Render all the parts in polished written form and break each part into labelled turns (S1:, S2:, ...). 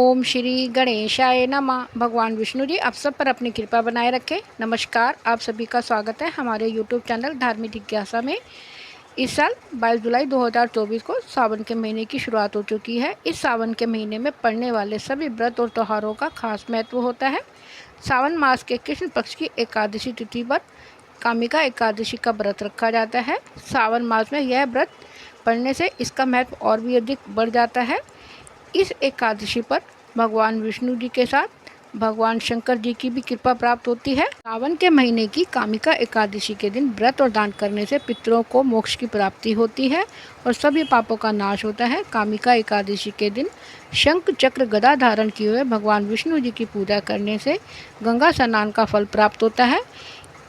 S1: ओम श्री गणेशाय नमः। भगवान विष्णु जी आप सब पर अपनी कृपा बनाए रखें। नमस्कार, आप सभी का स्वागत है हमारे यूट्यूब चैनल धार्मिक जिज्ञासा में। इस साल 22 जुलाई 2024 को सावन के महीने की शुरुआत हो चुकी है। इस सावन के महीने में पड़ने वाले सभी व्रत और त्योहारों का खास महत्व होता है। सावन मास के कृष्ण पक्ष की एकादशी तिथि पर कामिका एकादशी का व्रत रखा जाता है। सावन मास में यह व्रत पड़ने से इसका महत्व और भी अधिक बढ़ जाता है। इस एकादशी पर भगवान विष्णु जी के साथ भगवान शंकर जी की भी कृपा प्राप्त होती है। सावन के महीने की कामिका एकादशी के दिन व्रत और दान करने से पितरों को मोक्ष की प्राप्ति होती है और सभी पापों का नाश होता है। कामिका एकादशी के दिन शंख चक्र गदा धारण किए हुए भगवान विष्णु जी की पूजा करने से गंगा स्नान का फल प्राप्त होता है।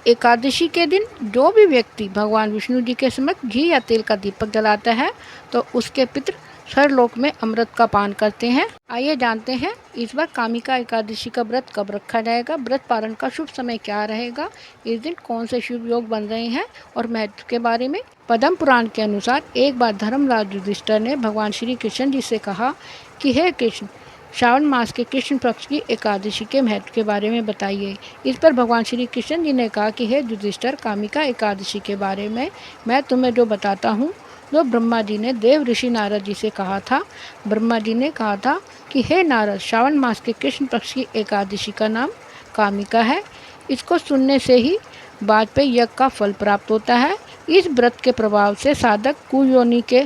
S1: एकादशी के दिन जो भी व्यक्ति भगवान विष्णु जी के समक्ष घी या तेल का दीपक जलाता है तो उसके पितृ स्वर्गलोक में अमृत का पान करते हैं। आइए जानते हैं इस बार कामिका एकादशी का व्रत कब रखा जाएगा, व्रत पारण का शुभ समय क्या रहेगा, इस दिन कौन से शुभ योग बन रहे हैं और महत्व के बारे में। पद्म पुराण के अनुसार एक बार धर्मराज युधिष्ठिर ने भगवान श्री कृष्ण जी से कहा कि हे कृष्ण, श्रावण मास के कृष्ण पक्ष की एकादशी के महत्व के बारे में बताइए। इस पर भगवान श्री कृष्ण जी ने कहा कि हे युधिष्ठिर, कामिका एकादशी के बारे में मैं तुम्हें जो बताता हूँ जो ब्रह्मा जी ने देव ऋषि नारद जी से कहा था। ब्रह्मा जी ने कहा था कि हे नारद, श्रावण मास के कृष्ण पक्ष की एकादशी का नाम कामिका है। इसको सुनने से ही वाजपेयी यज्ञ का फल प्राप्त होता है। इस व्रत के प्रभाव से साधक कुयोनि के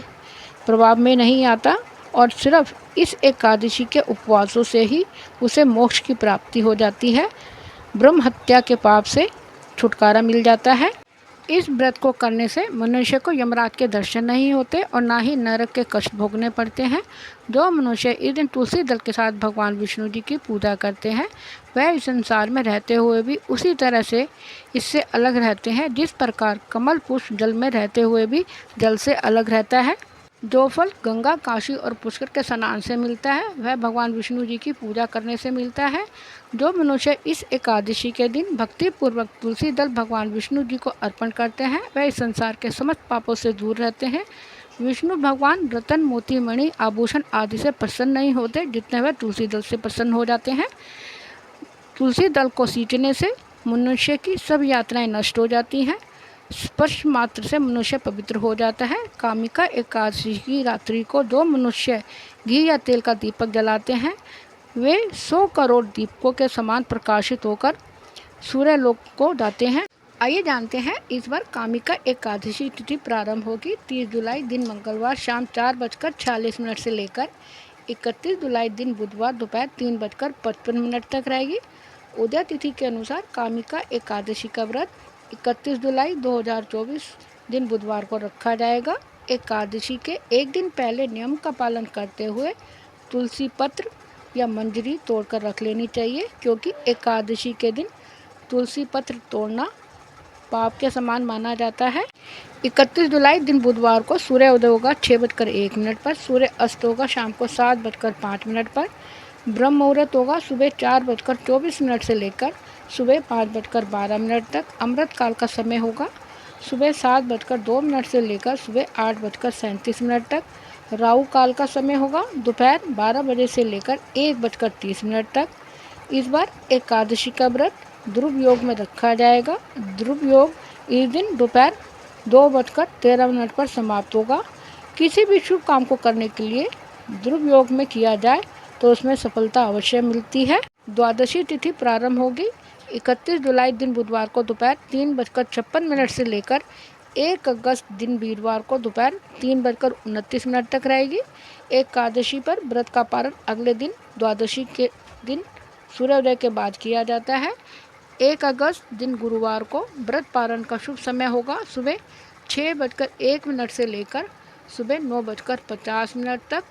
S1: प्रभाव में नहीं आता और सिर्फ इस एकादशी के उपवासों से ही उसे मोक्ष की प्राप्ति हो जाती है। ब्रह्म हत्या के पाप से छुटकारा मिल जाता है। इस व्रत को करने से मनुष्य को यमराज के दर्शन नहीं होते और ना ही नरक के कष्ट भोगने पड़ते हैं। जो मनुष्य इस दिन तुलसी दल के साथ भगवान विष्णु जी की पूजा करते हैं वह इस संसार में रहते हुए भी उसी तरह से इससे अलग रहते हैं जिस प्रकार कमल पुष्प जल में रहते हुए भी जल से अलग रहता है। जो फल गंगा, काशी और पुष्कर के स्नान से मिलता है वह भगवान विष्णु जी की पूजा करने से मिलता है। जो मनुष्य इस एकादशी के दिन भक्ति पूर्वक तुलसी दल भगवान विष्णु जी को अर्पण करते हैं वह इस संसार के समस्त पापों से दूर रहते हैं। विष्णु भगवान रतन, मोती, मणि, आभूषण आदि से प्रसन्न नहीं होते जितने वह तुलसी दल से प्रसन्न हो जाते हैं। तुलसी दल को सींचने से मनुष्य की सब यात्राएं नष्ट हो जाती हैं। स्पर्श मात्र से मनुष्य पवित्र हो जाता है। कामिका एकादशी की रात्रि को जो मनुष्य घी या तेल का दीपक जलाते हैं वे 100 करोड़ दीपकों के समान प्रकाशित होकर सूर्यलोक को जाते हैं। आइए जानते हैं इस बार कामिका एकादशी तिथि प्रारंभ होगी 30 जुलाई दिन मंगलवार शाम 4:46 से लेकर 31 जुलाई दिन बुधवार दोपहर 3:55 तक रहेगी। उदय तिथि के अनुसार कामिका एकादशी का व्रत 31 जुलाई 2024 दिन बुधवार को रखा जाएगा। एकादशी के एक दिन पहले नियम का पालन करते हुए तुलसी पत्र या मंजरी तोड़कर रख लेनी चाहिए क्योंकि एकादशी के दिन तुलसी पत्र तोड़ना पाप के समान माना जाता है। 31 जुलाई दिन बुधवार को सूर्य उदय होगा 6:01 पर, सूर्य अस्त होगा शाम को 7:05 पर, ब्रह्म मुहूर्त होगा सुबह 4:24 से लेकर सुबह 5:12 तक। अमृत काल का समय होगा सुबह 7:02 से लेकर सुबह 8:37 तक। राहु काल का समय होगा दोपहर 12 बजे से लेकर 1:30 तक। इस बार एकादशी का व्रत ध्रुव योग में रखा जाएगा। ध्रुव योग इस दिन दोपहर 2:13 पर समाप्त होगा। किसी भी शुभ काम को करने के लिए ध्रुव योग में किया जाए तो उसमें सफलता अवश्य मिलती है। द्वादशी तिथि प्रारंभ होगी 31 जुलाई दिन बुधवार को दोपहर 3:56 से लेकर 1 अगस्त दिन वीरवार को दोपहर 3:29 तक रहेगी। एकादशी पर व्रत का पारण अगले दिन द्वादशी के दिन सूर्योदय के बाद किया जाता है। 1 अगस्त दिन गुरुवार को व्रत पारण का शुभ समय होगा सुबह 6:01 से लेकर सुबह 9:50 तक।